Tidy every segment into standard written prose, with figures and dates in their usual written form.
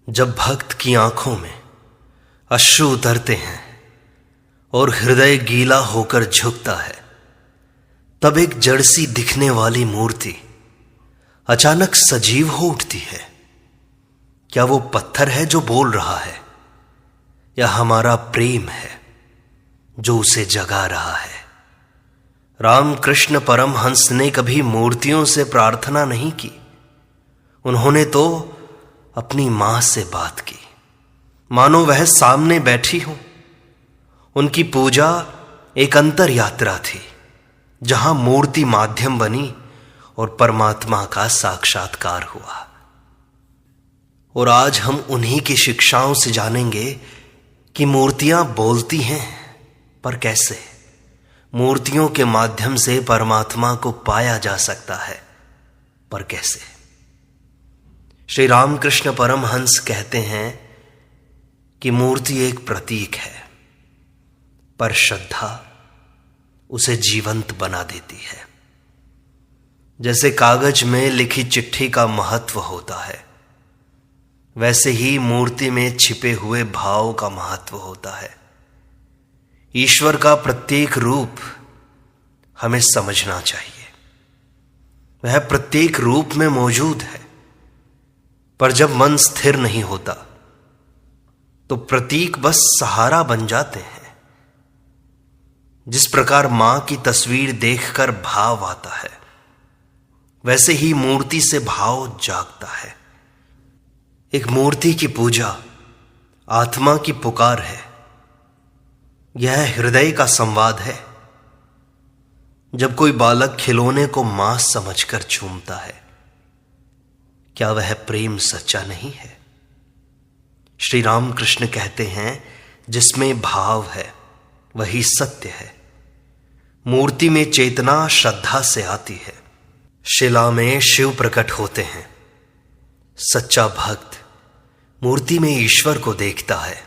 जब भक्त की आंखों में अश्रु उतरते हैं और हृदय गीला होकर झुकता है, तब एक जड़ सी दिखने वाली मूर्ति अचानक सजीव हो उठती है। क्या वो पत्थर है जो बोल रहा है, या हमारा प्रेम है जो उसे जगा रहा है? रामकृष्ण परमहंस ने कभी मूर्तियों से प्रार्थना नहीं की। उन्होंने तो अपनी मां से बात की, मानो वह सामने बैठी हो। उनकी पूजा एक अंतर यात्रा थी, जहां मूर्ति माध्यम बनी और परमात्मा का साक्षात्कार हुआ। और आज हम उन्हीं की शिक्षाओं से जानेंगे कि मूर्तियां बोलती हैं, पर कैसे? मूर्तियों के माध्यम से परमात्मा को पाया जा सकता है, पर कैसे? श्री रामकृष्ण परमहंस कहते हैं कि मूर्ति एक प्रतीक है, पर श्रद्धा उसे जीवंत बना देती है। जैसे कागज में लिखी चिट्ठी का महत्व होता है, वैसे ही मूर्ति में छिपे हुए भाव का महत्व होता है। ईश्वर का प्रत्येक रूप हमें समझना चाहिए। वह प्रत्येक रूप में मौजूद है, पर जब मन स्थिर नहीं होता तो प्रतीक बस सहारा बन जाते हैं। जिस प्रकार मां की तस्वीर देखकर भाव आता है, वैसे ही मूर्ति से भाव जागता है। एक मूर्ति की पूजा आत्मा की पुकार है। यह हृदय का संवाद है। जब कोई बालक खिलौने को मां समझकर झूमता है, क्या वह प्रेम सच्चा नहीं है? श्री रामकृष्ण कहते हैं, जिसमें भाव है वही सत्य है। मूर्ति में चेतना श्रद्धा से आती है। शिला में शिव प्रकट होते हैं। सच्चा भक्त मूर्ति में ईश्वर को देखता है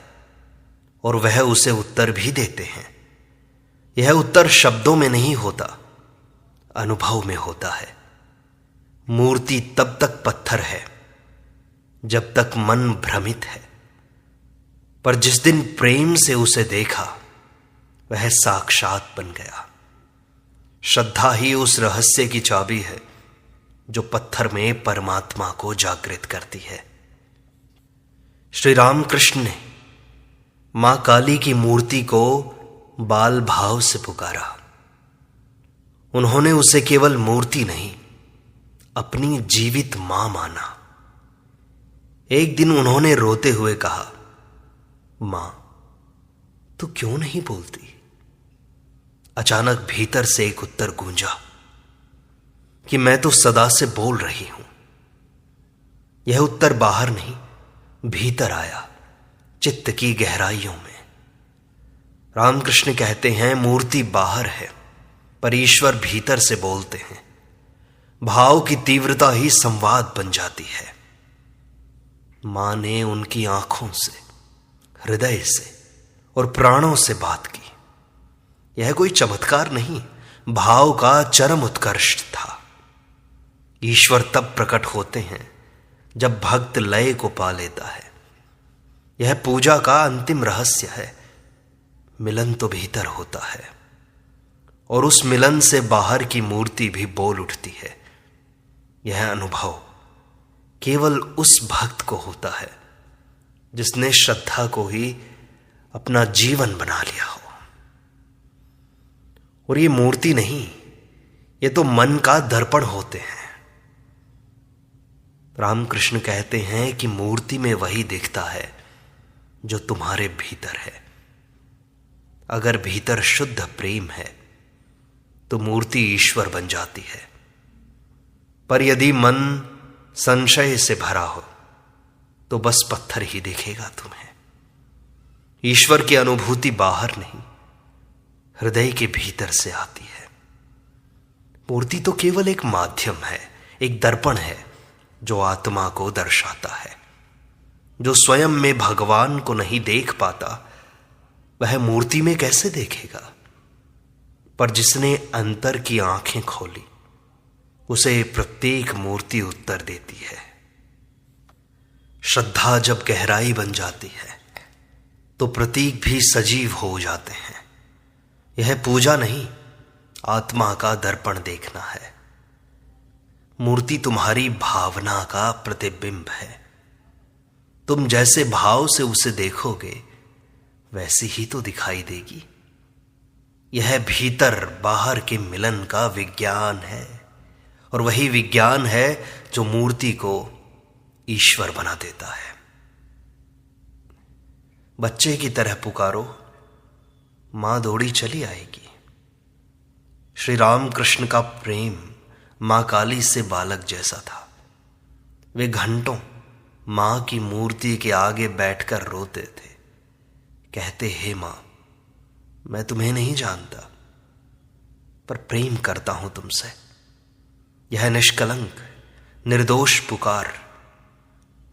और वह उसे उत्तर भी देते हैं। यह उत्तर शब्दों में नहीं होता, अनुभव में होता है। मूर्ति तब तक पत्थर है जब तक मन भ्रमित है, पर जिस दिन प्रेम से उसे देखा, वह साक्षात बन गया। श्रद्धा ही उस रहस्य की चाबी है जो पत्थर में परमात्मा को जागृत करती है। श्री रामकृष्ण ने मां काली की मूर्ति को बाल भाव से पुकारा। उन्होंने उसे केवल मूर्ति नहीं, अपनी जीवित मां माना। एक दिन उन्होंने रोते हुए कहा, मां, तू क्यों नहीं बोलती? अचानक भीतर से एक उत्तर गूंजा कि मैं तो सदा से बोल रही हूं। यह उत्तर बाहर नहीं, भीतर आया, चित्त की गहराइयों में। रामकृष्ण कहते हैं, मूर्ति बाहर है, पर ईश्वर भीतर से बोलते हैं। भाव की तीव्रता ही संवाद बन जाती है। मां ने उनकी आंखों से, हृदय से और प्राणों से बात की। यह कोई चमत्कार नहीं, भाव का चरम उत्कर्ष था। ईश्वर तब प्रकट होते हैं जब भक्त लय को पा लेता है। यह पूजा का अंतिम रहस्य है। मिलन तो भीतर होता है, और उस मिलन से बाहर की मूर्ति भी बोल उठती है। यह अनुभव केवल उस भक्त को होता है जिसने श्रद्धा को ही अपना जीवन बना लिया हो। और ये मूर्ति नहीं, ये तो मन का दर्पण होते हैं। रामकृष्ण कहते हैं कि मूर्ति में वही दिखता है जो तुम्हारे भीतर है। अगर भीतर शुद्ध प्रेम है तो मूर्ति ईश्वर बन जाती है। पर यदि मन संशय से भरा हो तो बस पत्थर ही दिखेगा तुम्हें। ईश्वर की अनुभूति बाहर नहीं, हृदय के भीतर से आती है। मूर्ति तो केवल एक माध्यम है, एक दर्पण है जो आत्मा को दर्शाता है। जो स्वयं में भगवान को नहीं देख पाता, वह मूर्ति में कैसे देखेगा? पर जिसने अंतर की आंखें खोली, उसे प्रत्येक मूर्ति उत्तर देती है। श्रद्धा जब गहराई बन जाती है तो प्रतीक भी सजीव हो जाते हैं। यह पूजा नहीं, आत्मा का दर्पण देखना है। मूर्ति तुम्हारी भावना का प्रतिबिंब है। तुम जैसे भाव से उसे देखोगे वैसी ही तो दिखाई देगी। यह भीतर बाहर के मिलन का विज्ञान है, और वही विज्ञान है जो मूर्ति को ईश्वर बना देता है। बच्चे की तरह पुकारो, मां दौड़ी चली आएगी। श्री राम कृष्ण का प्रेम मां काली से बालक जैसा था। वे घंटों मां की मूर्ति के आगे बैठकर रोते थे, कहते, हे मां, मैं तुम्हें नहीं जानता पर प्रेम करता हूं तुमसे। यह निष्कलंक निर्दोष पुकार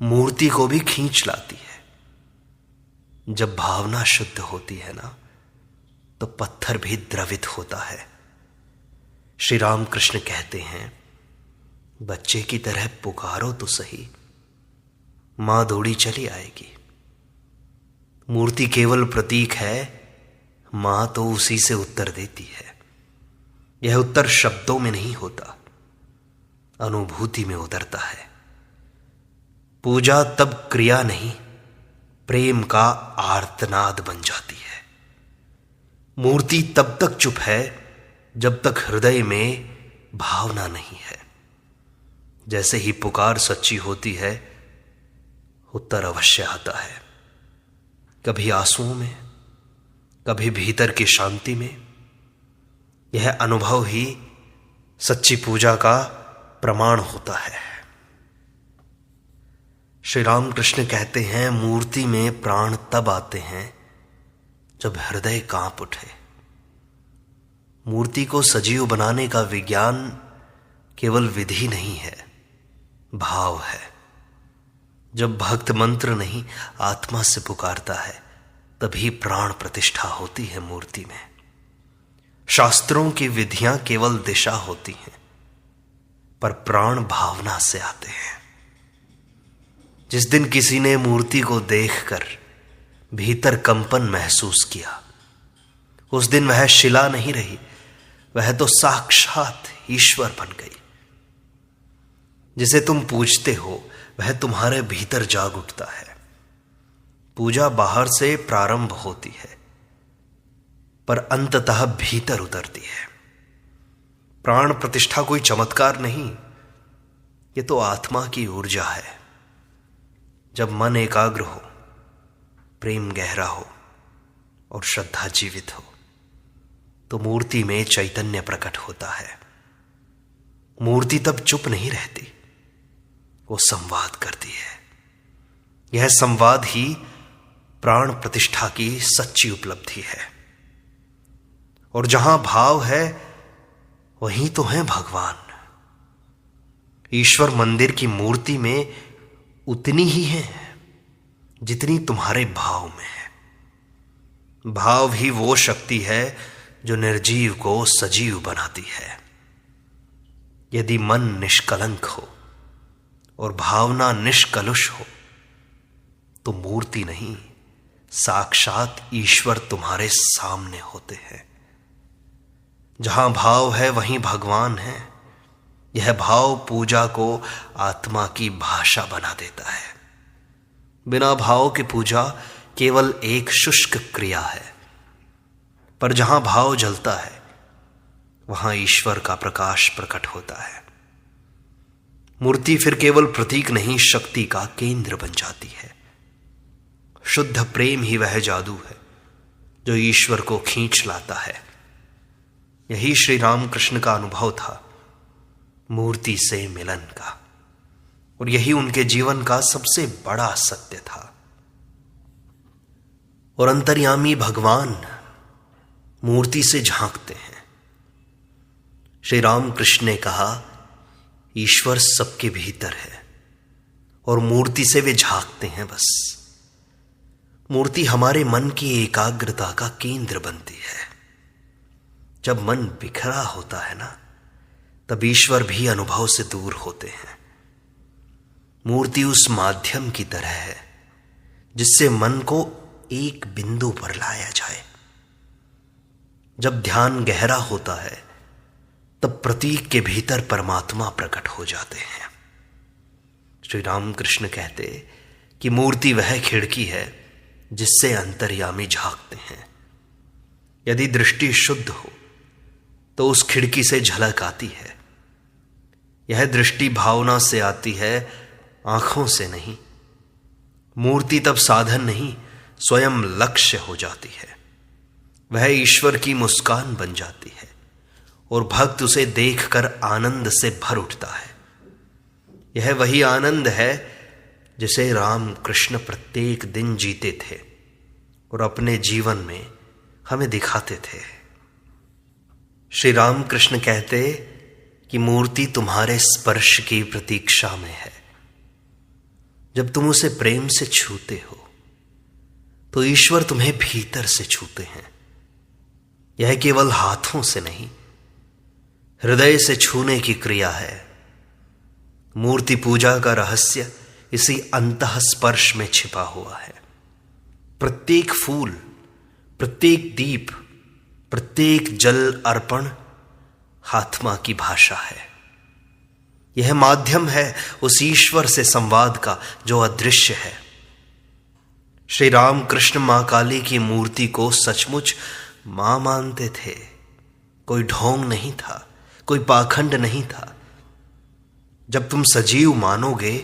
मूर्ति को भी खींच लाती है। जब भावना शुद्ध होती है ना, तो पत्थर भी द्रवित होता है। श्री राम कृष्ण कहते हैं, बच्चे की तरह पुकारो तो सही, मां दौड़ी चली आएगी। मूर्ति केवल प्रतीक है, मां तो उसी से उत्तर देती है। यह उत्तर शब्दों में नहीं होता, अनुभूति में उतरता है। पूजा तब क्रिया नहीं, प्रेम का आर्तनाद बन जाती है। मूर्ति तब तक चुप है जब तक हृदय में भावना नहीं है। जैसे ही पुकार सच्ची होती है, उत्तर अवश्य आता है। कभी आंसुओं में, कभी भीतर की शांति में। यह अनुभव ही सच्ची पूजा का प्रमाण होता है। श्री राम कृष्ण कहते हैं, मूर्ति में प्राण तब आते हैं जब हृदय कांप उठे। मूर्ति को सजीव बनाने का विज्ञान केवल विधि नहीं है, भाव है। जब भक्त मंत्र नहीं आत्मा से पुकारता है, तभी प्राण प्रतिष्ठा होती है मूर्ति में। शास्त्रों की विधियां केवल दिशा होती हैं, पर प्राण भावना से आते हैं। जिस दिन किसी ने मूर्ति को देखकर भीतर कंपन महसूस किया, उस दिन वह शिला नहीं रही, वह तो साक्षात ईश्वर बन गई। जिसे तुम पूजते हो वह तुम्हारे भीतर जाग उठता है। पूजा बाहर से प्रारंभ होती है, पर अंततः भीतर उतरती है। प्राण प्रतिष्ठा कोई चमत्कार नहीं, ये तो आत्मा की ऊर्जा है। जब मन एकाग्र हो, प्रेम गहरा हो और श्रद्धा जीवित हो, तो मूर्ति में चैतन्य प्रकट होता है। मूर्ति तब चुप नहीं रहती, वो संवाद करती है। यह संवाद ही प्राण प्रतिष्ठा की सच्ची उपलब्धि है। और जहां भाव है वहीं तो है भगवान। ईश्वर मंदिर की मूर्ति में उतनी ही है जितनी तुम्हारे भाव में है। भाव ही वो शक्ति है जो निर्जीव को सजीव बनाती है। यदि मन निष्कलंक हो और भावना निष्कलुष हो, तो मूर्ति नहीं, साक्षात ईश्वर तुम्हारे सामने होते हैं। जहां भाव है वहीं भगवान है। यह भाव पूजा को आत्मा की भाषा बना देता है। बिना भाव के पूजा केवल एक शुष्क क्रिया है, पर जहां भाव जलता है वहां ईश्वर का प्रकाश प्रकट होता है। मूर्ति फिर केवल प्रतीक नहीं, शक्ति का केंद्र बन जाती है। शुद्ध प्रेम ही वह जादू है जो ईश्वर को खींच लाता है। यही श्री राम कृष्ण का अनुभव था, मूर्ति से मिलन का, और यही उनके जीवन का सबसे बड़ा सत्य था। और अंतर्यामी भगवान मूर्ति से झांकते हैं। श्री राम कृष्ण ने कहा, ईश्वर सबके भीतर है और मूर्ति से वे झांकते हैं बस। मूर्ति हमारे मन की एकाग्रता का केंद्र बनती है। जब मन बिखरा होता है ना, तब ईश्वर भी अनुभव से दूर होते हैं। मूर्ति उस माध्यम की तरह है जिससे मन को एक बिंदु पर लाया जाए। जब ध्यान गहरा होता है तब प्रतीक के भीतर परमात्मा प्रकट हो जाते हैं। श्री रामकृष्ण कहते कि मूर्ति वह खिड़की है जिससे अंतर्यामी झांकते हैं। यदि दृष्टि शुद्ध हो तो उस खिड़की से झलक आती है। यह दृष्टि भावना से आती है, आंखों से नहीं। मूर्ति तब साधन नहीं, स्वयं लक्ष्य हो जाती है। वह ईश्वर की मुस्कान बन जाती है और भक्त उसे देखकर आनंद से भर उठता है। यह वही आनंद है जिसे राम कृष्ण प्रत्येक दिन जीते थे और अपने जीवन में हमें दिखाते थे। श्री राम कृष्ण कहते कि मूर्ति तुम्हारे स्पर्श की प्रतीक्षा में है। जब तुम उसे प्रेम से छूते हो तो ईश्वर तुम्हें भीतर से छूते हैं। यह केवल हाथों से नहीं, हृदय से छूने की क्रिया है। मूर्ति पूजा का रहस्य इसी अंतः स्पर्श में छिपा हुआ है। प्रत्येक फूल, प्रत्येक दीप, प्रत्येक जल अर्पण आत्मा की भाषा है। यह माध्यम है उस ईश्वर से संवाद का जो अदृश्य है। श्री राम कृष्ण मां काली की मूर्ति को सचमुच मां मानते थे। कोई ढोंग नहीं था, कोई पाखंड नहीं था। जब तुम सजीव मानोगे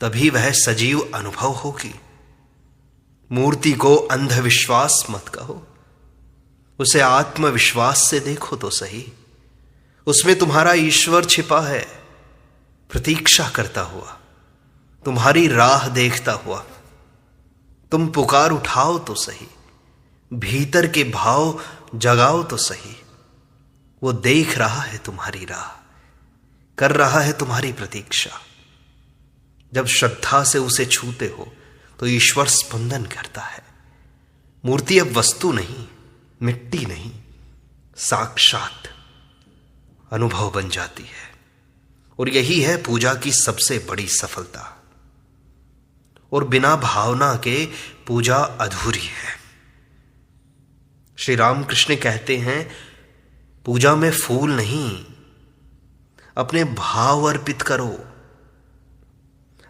तभी वह सजीव अनुभव होगी। मूर्ति को अंधविश्वास मत कहो, उसे आत्मविश्वास से देखो तो सही। उसमें तुम्हारा ईश्वर छिपा है, प्रतीक्षा करता हुआ, तुम्हारी राह देखता हुआ। तुम पुकार उठाओ तो सही, भीतर के भाव जगाओ तो सही। वो देख रहा है तुम्हारी राह, कर रहा है तुम्हारी प्रतीक्षा। जब श्रद्धा से उसे छूते हो तो ईश्वर स्पंदन करता है। मूर्ति अब वस्तु नहीं, मिट्टी नहीं, साक्षात अनुभव बन जाती है। और यही है पूजा की सबसे बड़ी सफलता। और बिना भावना के पूजा अधूरी है। श्री रामकृष्ण कहते हैं, पूजा में फूल नहीं, अपने भाव अर्पित करो।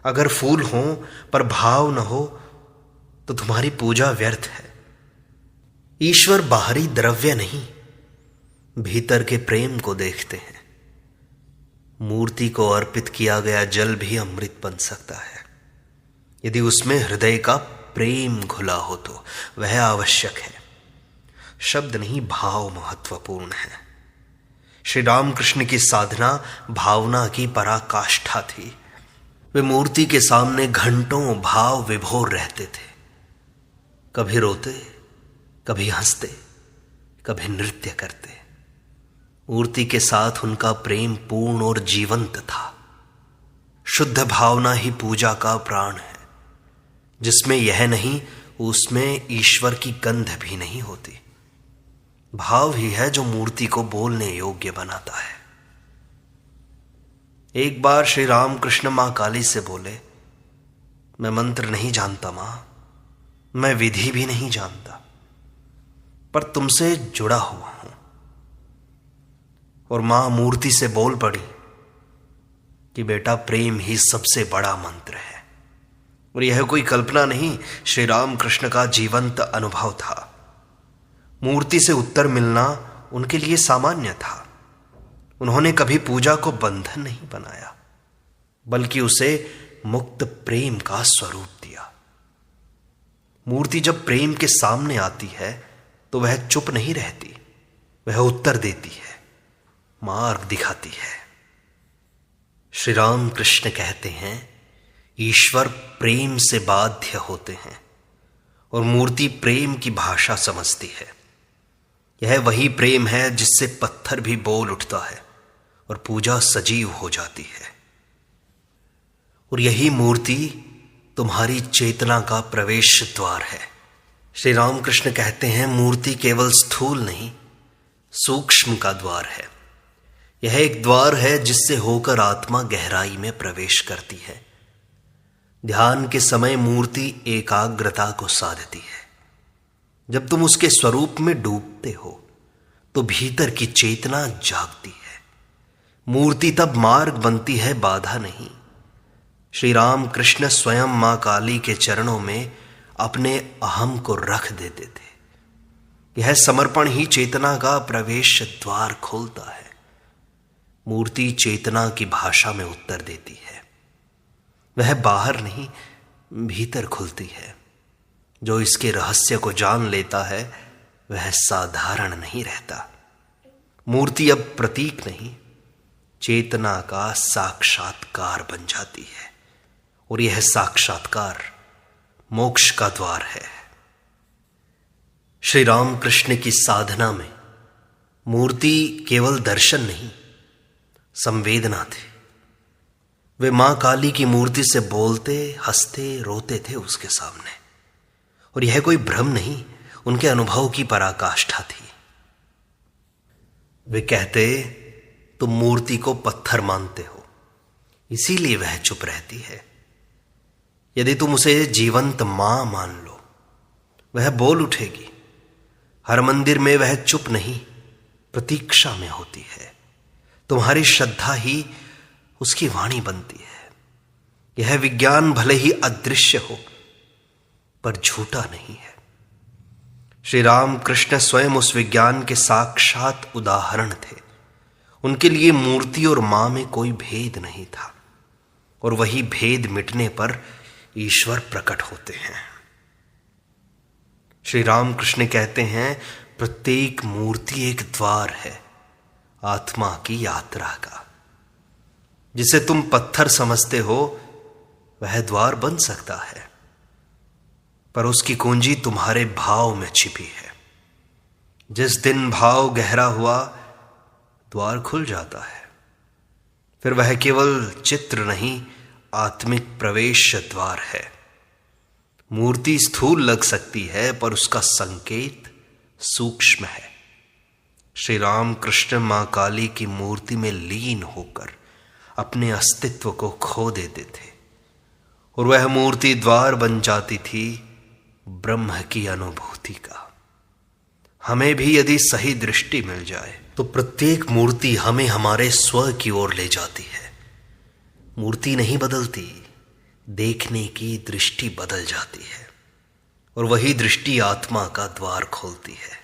अगर फूल हो पर भाव न हो तो तुम्हारी पूजा व्यर्थ है। ईश्वर बाहरी द्रव्य नहीं, भीतर के प्रेम को देखते हैं। मूर्ति को अर्पित किया गया जल भी अमृत बन सकता है यदि उसमें हृदय का प्रेम घुला हो तो वह आवश्यक है। शब्द नहीं, भाव महत्वपूर्ण है। श्री रामकृष्ण की साधना भावना की पराकाष्ठा थी। वे मूर्ति के सामने घंटों भाव विभोर रहते थे। कभी रोते, कभी हंसते, कभी नृत्य करते। मूर्ति के साथ उनका प्रेम पूर्ण और जीवंत था। शुद्ध भावना ही पूजा का प्राण है। जिसमें यह नहीं उसमें ईश्वर की गंध भी नहीं होती। भाव ही है जो मूर्ति को बोलने योग्य बनाता है। एक बार श्री रामकृष्ण मां काली से बोले, मैं मंत्र नहीं जानता मां, मैं विधि भी नहीं जानता, पर तुमसे जुड़ा हुआ हूं। और मां मूर्ति से बोल पड़ी कि बेटा प्रेम ही सबसे बड़ा मंत्र है। और यह कोई कल्पना नहीं, श्री रामकृष्ण का जीवंत अनुभव था। मूर्ति से उत्तर मिलना उनके लिए सामान्य था। उन्होंने कभी पूजा को बंधन नहीं बनाया, बल्कि उसे मुक्त प्रेम का स्वरूप दिया। मूर्ति जब प्रेम के सामने आती है तो वह चुप नहीं रहती, वह उत्तर देती है, मार्ग दिखाती है। श्री राम कृष्ण कहते हैं, ईश्वर प्रेम से बाध्य होते हैं और मूर्ति प्रेम की भाषा समझती है। यह वही प्रेम है जिससे पत्थर भी बोल उठता है और पूजा सजीव हो जाती है। और यही मूर्ति तुम्हारी चेतना का प्रवेश द्वार है। श्री रामकृष्ण कहते हैं, मूर्ति केवल स्थूल नहीं, सूक्ष्म का द्वार है। यह एक द्वार है जिससे होकर आत्मा गहराई में प्रवेश करती है ध्यान के समय मूर्ति एकाग्रता को साधती है। जब तुम उसके स्वरूप में डूबते हो तो भीतर की चेतना जागती है। मूर्ति तब मार्ग बनती है, बाधा नहीं। श्री राम कृष्ण स्वयं मां काली के चरणों में अपने अहम को रख देते थे। यह समर्पण ही चेतना का प्रवेश द्वार खोलता है। मूर्ति चेतना की भाषा में उत्तर देती है। वह बाहर नहीं, भीतर खुलती है। जो इसके रहस्य को जान लेता है वह साधारण नहीं रहता। मूर्ति अब प्रतीक नहीं, चेतना का साक्षात्कार बन जाती है, और यह साक्षात्कार मोक्ष का द्वार है। श्री राम कृष्ण की साधना में मूर्ति केवल दर्शन नहीं, संवेदना थी। वे मां काली की मूर्ति से बोलते, हंसते, रोते थे उसके सामने, और यह कोई भ्रम नहीं, उनके अनुभव की पराकाष्ठा थी। वे कहते, तुम मूर्ति को पत्थर मानते हो, इसीलिए वह चुप रहती है। यदि तुम उसे जीवंत मां मान लो, वह बोल उठेगी। हर मंदिर में वह चुप नहीं, प्रतीक्षा में होती है। तुम्हारी श्रद्धा ही उसकी वाणी बनती है। यह विज्ञान भले ही अदृश्य हो, पर झूठा नहीं है। श्री राम कृष्ण स्वयं उस विज्ञान के साक्षात उदाहरण थे। उनके लिए मूर्ति और मां में कोई भेद नहीं था, और वही भेद मिटने पर ईश्वर प्रकट होते हैं। श्री राम कृष्ण कहते हैं, प्रत्येक मूर्ति एक द्वार है आत्मा की यात्रा का। जिसे तुम पत्थर समझते हो वह द्वार बन सकता है, पर उसकी कुंजी तुम्हारे भाव में छिपी है। जिस दिन भाव गहरा हुआ, द्वार खुल जाता है। फिर वह केवल चित्र नहीं, आत्मिक प्रवेश द्वार है। मूर्ति स्थूल लग सकती है, पर उसका संकेत सूक्ष्म है। श्री राम कृष्ण मां काली की मूर्ति में लीन होकर अपने अस्तित्व को खो देते थे, और वह मूर्ति द्वार बन जाती थी ब्रह्म की अनुभूति का। हमें भी यदि सही दृष्टि मिल जाए तो प्रत्येक मूर्ति हमें हमारे स्व की ओर ले जाती है। मूर्ति नहीं बदलती, देखने की दृष्टि बदल जाती है, और वही दृष्टि आत्मा का द्वार खोलती है।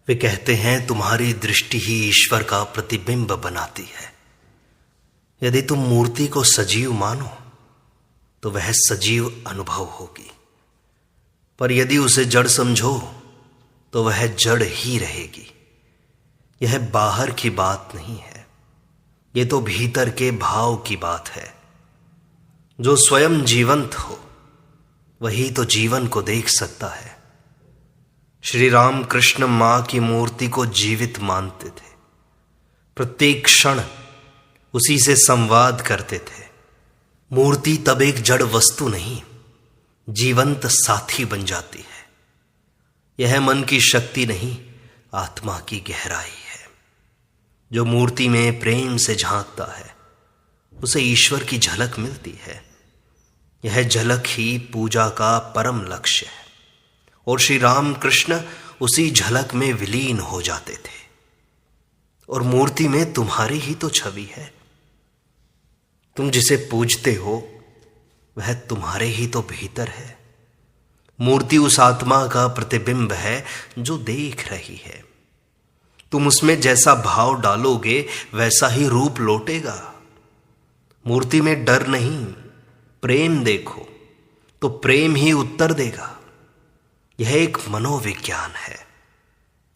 वे कहते हैं, तुम्हारी दृष्टि ही ईश्वर का प्रतिबिंब बनाती है। यदि तुम मूर्ति को सजीव मानो तो वह सजीव अनुभव होगी, पर यदि उसे जड़ समझो तो वह जड़ ही रहेगी। यह बाहर की बात नहीं है, ये तो भीतर के भाव की बात है। जो स्वयं जीवंत हो वही तो जीवन को देख सकता है। श्री राम कृष्ण मां की मूर्ति को जीवित मानते थे। प्रत्येक क्षण उसी से संवाद करते थे। मूर्ति तब एक जड़ वस्तु नहीं, जीवंत साथी बन जाती है। यह मन की शक्ति नहीं, आत्मा की गहराई है। जो मूर्ति में प्रेम से झांकता है उसे ईश्वर की झलक मिलती है। यह झलक ही पूजा का परम लक्ष्य है, और श्री राम कृष्ण उसी झलक में विलीन हो जाते थे। और मूर्ति में तुम्हारी ही तो छवि है। तुम जिसे पूजते हो वह तुम्हारे ही तो भीतर है। मूर्ति उस आत्मा का प्रतिबिंब है जो देख रही है। तुम उसमें जैसा भाव डालोगे वैसा ही रूप लौटेगा। मूर्ति में डर नहीं, प्रेम देखो तो प्रेम ही उत्तर देगा। यह एक मनोविज्ञान है,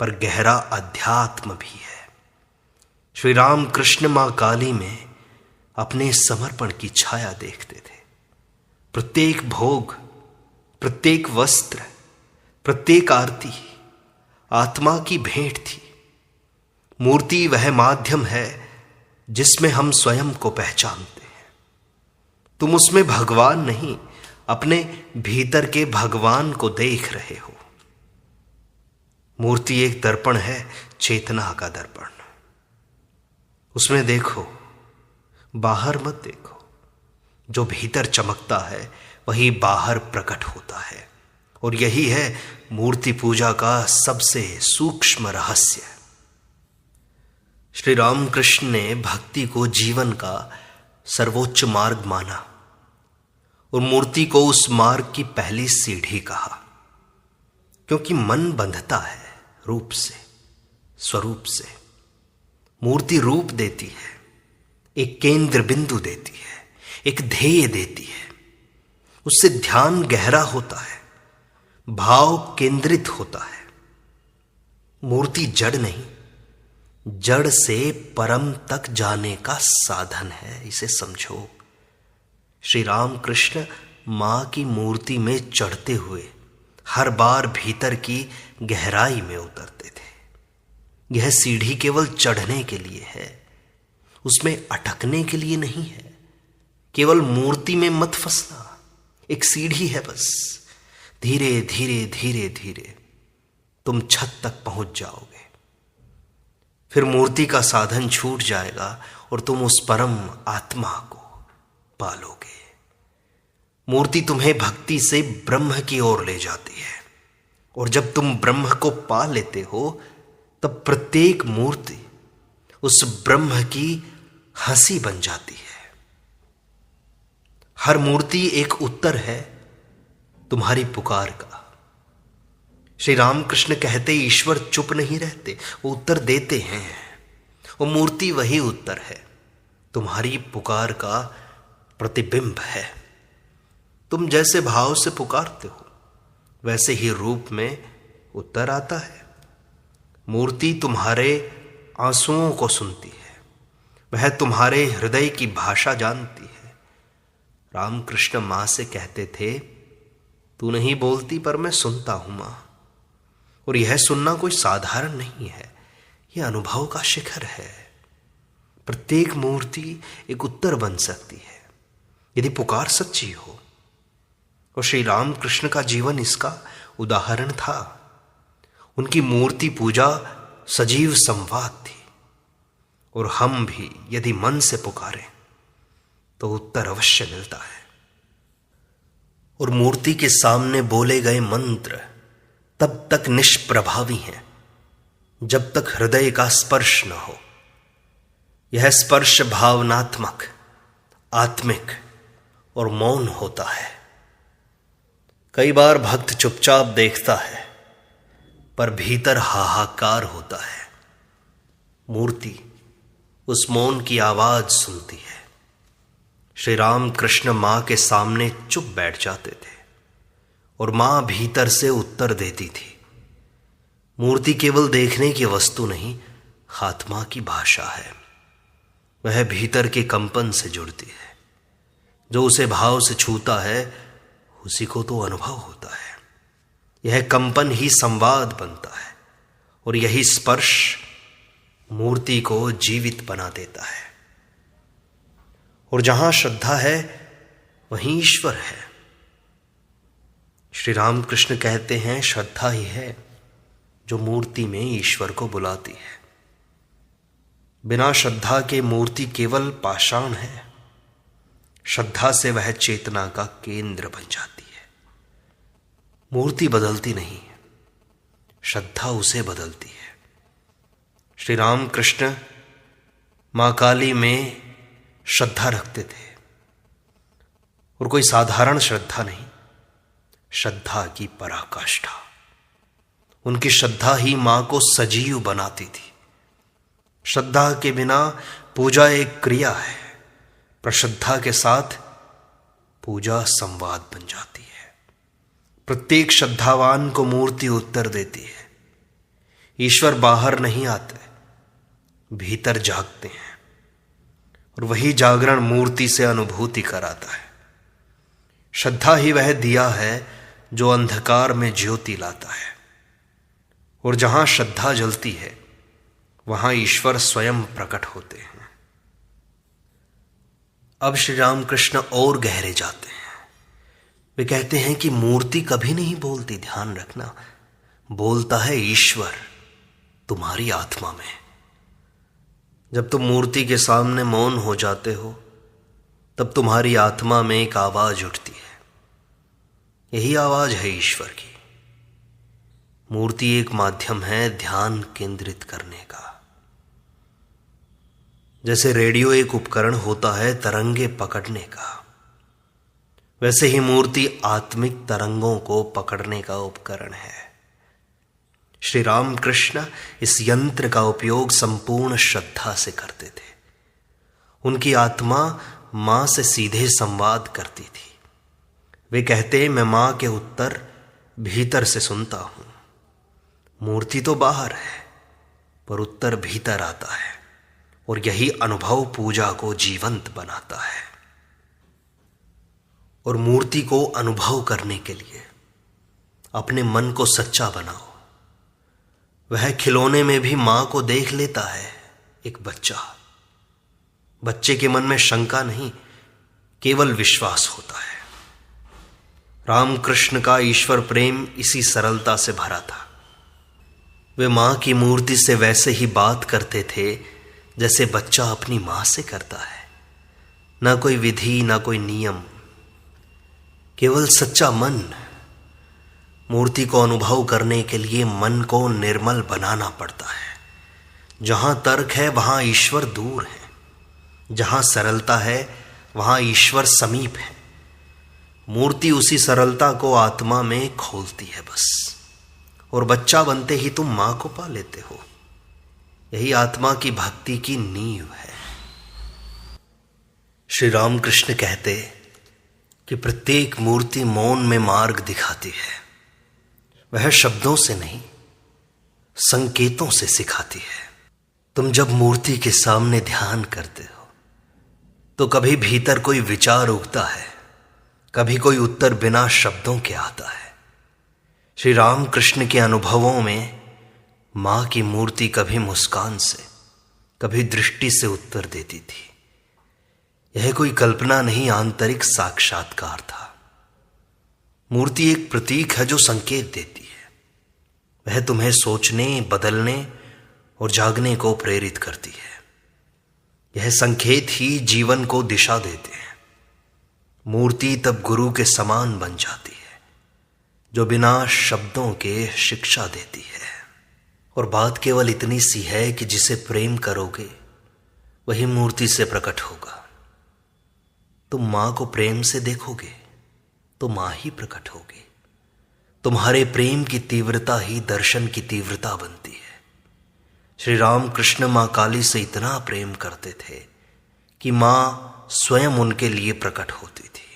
पर गहरा अध्यात्म भी है। श्री राम कृष्ण मां काली में अपने समर्पण की छाया देखते थे। प्रत्येक भोग, प्रत्येक वस्त्र, प्रत्येक आरती आत्मा की भेंट थी। मूर्ति वह माध्यम है जिसमें हम स्वयं को पहचानते हैं। तुम उसमें भगवान नहीं, अपने भीतर के भगवान को देख रहे हो। मूर्ति एक दर्पण है, चेतना का दर्पण। उसमें देखो, बाहर मत देखो। जो भीतर चमकता है वही बाहर प्रकट होता है, और यही है मूर्ति पूजा का सबसे सूक्ष्म रहस्य। श्री रामकृष्ण ने भक्ति को जीवन का सर्वोच्च मार्ग माना और मूर्ति को उस मार्ग की पहली सीढ़ी कहा, क्योंकि मन बंधता है रूप से, स्वरूप से। मूर्ति रूप देती है, एक केंद्र बिंदु देती है, एक ध्येय देती है। उससे ध्यान गहरा होता है, भाव केंद्रित होता है। मूर्ति जड़ नहीं, जड़ से परम तक जाने का साधन है, इसे समझो। श्री रामकृष्ण मां की मूर्ति में चढ़ते हुए हर बार भीतर की गहराई में उतरते थे। यह सीढ़ी केवल चढ़ने के लिए है, उसमें अटकने के लिए नहीं है। केवल मूर्ति में मत फंसना, एक सीढ़ी है बस। धीरे धीरे धीरे धीरे तुम छत तक पहुंच जाओगे, फिर मूर्ति का साधन छूट जाएगा और तुम उस परम आत्मा को पालोगे। मूर्ति तुम्हें भक्ति से ब्रह्म की ओर ले जाती है, और जब तुम ब्रह्म को पा लेते हो तब प्रत्येक मूर्ति उस ब्रह्म की हंसी बन जाती है। हर मूर्ति एक उत्तर है तुम्हारी पुकार का। श्री रामकृष्ण कहते ईश्वर चुप नहीं रहते, वो उत्तर देते हैं। वो मूर्ति वही उत्तर है, तुम्हारी पुकार का प्रतिबिंब है। तुम जैसे भाव से पुकारते हो वैसे ही रूप में उत्तर आता है। मूर्ति तुम्हारे आंसुओं को सुनती है, वह तुम्हारे हृदय की भाषा जानती है। रामकृष्ण मां से कहते थे, तू नहीं बोलती पर मैं सुनता हूं मां। और यह सुनना कोई साधारण नहीं है, यह अनुभव का शिखर है। प्रत्येक मूर्ति एक उत्तर बन सकती है यदि पुकार सच्ची हो, और श्री रामकृष्ण का जीवन इसका उदाहरण था। उनकी मूर्ति पूजा सजीव संवाद थी, और हम भी यदि मन से पुकारें तो उत्तर अवश्य मिलता है। और मूर्ति के सामने बोले गए मंत्र तब तक निष्प्रभावी हैं जब तक हृदय का स्पर्श न हो। यह स्पर्श भावनात्मक, आत्मिक और मौन होता है। कई बार भक्त चुपचाप देखता है पर भीतर हाहाकार होता है। मूर्ति उस मौन की आवाज सुनती है। श्री राम कृष्ण मां के सामने चुप बैठ जाते थे और मां भीतर से उत्तर देती थी। मूर्ति केवल देखने की वस्तु नहीं, आत्मा की भाषा है। वह भीतर के कंपन से जुड़ती है। जो उसे भाव से छूता है उसी को तो अनुभव होता है। यह कंपन ही संवाद बनता है, और यही स्पर्श मूर्ति को जीवित बना देता है। और जहां श्रद्धा है वहीं ईश्वर है। श्री रामकृष्ण कहते हैं, श्रद्धा ही है जो मूर्ति में ईश्वर को बुलाती है। बिना श्रद्धा के मूर्ति केवल पाषाण है। श्रद्धा से वह चेतना का केंद्र बन जाती है। मूर्ति बदलती नहीं, श्रद्धा उसे बदलती है। श्री रामकृष्ण मां काली में श्रद्धा रखते थे, और कोई साधारण श्रद्धा नहीं, श्रद्धा की पराकाष्ठा। उनकी श्रद्धा ही मां को सजीव बनाती थी। श्रद्धा के बिना पूजा एक क्रिया है, पर श्रद्धा के साथ पूजा संवाद बन जाती है। प्रत्येक श्रद्धावान को मूर्ति उत्तर देती है। ईश्वर बाहर नहीं आते, भीतर जागते हैं, और वही जागरण मूर्ति से अनुभूति कराता है। श्रद्धा ही वह दिया है जो अंधकार में ज्योति लाता है, और जहां श्रद्धा जलती है वहां ईश्वर स्वयं प्रकट होते हैं। अब श्री रामकृष्ण और गहरे जाते हैं। वे कहते हैं कि मूर्ति कभी नहीं बोलती, ध्यान रखना, बोलता है ईश्वर तुम्हारी आत्मा में। जब तुम मूर्ति के सामने मौन हो जाते हो तब तुम्हारी आत्मा में एक आवाज उठती है। यही आवाज है ईश्वर की। मूर्ति एक माध्यम है ध्यान केंद्रित करने का। जैसे रेडियो एक उपकरण होता है तरंगे पकड़ने का, वैसे ही मूर्ति आत्मिक तरंगों को पकड़ने का उपकरण है। श्री रामकृष्ण इस यंत्र का उपयोग संपूर्ण श्रद्धा से करते थे। उनकी आत्मा मां से सीधे संवाद करती थी। वे कहते, मैं मां के उत्तर भीतर से सुनता हूं। मूर्ति तो बाहर है, पर उत्तर भीतर आता है, और यही अनुभव पूजा को जीवंत बनाता है। और मूर्ति को अनुभव करने के लिए अपने मन को सच्चा बनाओ। वह खिलौने में भी मां को देख लेता है एक बच्चा। बच्चे के मन में शंका नहीं, केवल विश्वास होता है। रामकृष्ण का ईश्वर प्रेम इसी सरलता से भरा था। वे मां की मूर्ति से वैसे ही बात करते थे जैसे बच्चा अपनी मां से करता है। ना कोई विधि, ना कोई नियम, केवल सच्चा मन। मूर्ति को अनुभव करने के लिए मन को निर्मल बनाना पड़ता है। जहां तर्क है वहां ईश्वर दूर है, जहां सरलता है वहां ईश्वर समीप है। मूर्ति उसी सरलता को आत्मा में खोलती है बस, और बच्चा बनते ही तुम मां को पा लेते हो। यही आत्मा की भक्ति की नींव है। श्री रामकृष्ण कहते कि प्रत्येक मूर्ति मौन में मार्ग दिखाती है। वह शब्दों से नहीं, संकेतों से सिखाती है। तुम जब मूर्ति के सामने ध्यान करते हो तो कभी भीतर कोई विचार उगता है, कभी कोई उत्तर बिना शब्दों के आता है। श्री रामकृष्ण के अनुभवों में मां की मूर्ति कभी मुस्कान से, कभी दृष्टि से उत्तर देती थी। यह कोई कल्पना नहीं, आंतरिक साक्षात्कार था। मूर्ति एक प्रतीक है जो संकेत देती है। वह तुम्हें सोचने, बदलने और जागने को प्रेरित करती है। यह संकेत ही जीवन को दिशा देते हैं। मूर्ति तब गुरु के समान बन जाती है, जो बिना शब्दों के शिक्षा देती है। और बात केवल इतनी सी है कि जिसे प्रेम करोगे वही मूर्ति से प्रकट होगा। तुम मां को प्रेम से देखोगे तो मां ही प्रकट होगी। तुम्हारे प्रेम की तीव्रता ही दर्शन की तीव्रता बनती है। श्री रामकृष्ण मां काली से इतना प्रेम करते थे कि मां स्वयं उनके लिए प्रकट होती थी।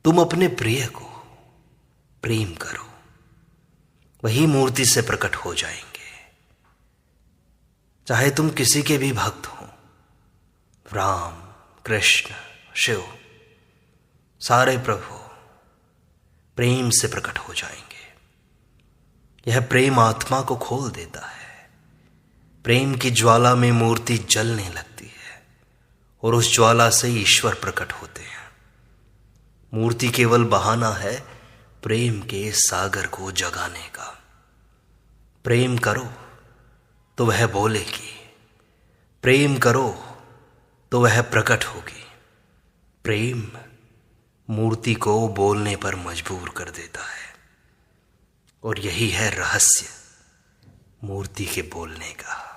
तुम अपने प्रिय को प्रेम करो, वही मूर्ति से प्रकट हो जाएंगे। चाहे तुम किसी के भी भक्त हो, राम, कृष्ण, शिव, सारे प्रभु प्रेम से प्रकट हो जाएंगे। यह प्रेम आत्मा को खोल देता है। प्रेम की ज्वाला में मूर्ति जलने लगती है और उस ज्वाला से ईश्वर प्रकट होते हैं। मूर्ति केवल बहाना है प्रेम के सागर को जगाने का। प्रेम करो तो वह बोलेगी, प्रेम करो तो वह प्रकट होगी। प्रेम मूर्ति को बोलने पर मजबूर कर देता है, और यही है रहस्य मूर्ति के बोलने का।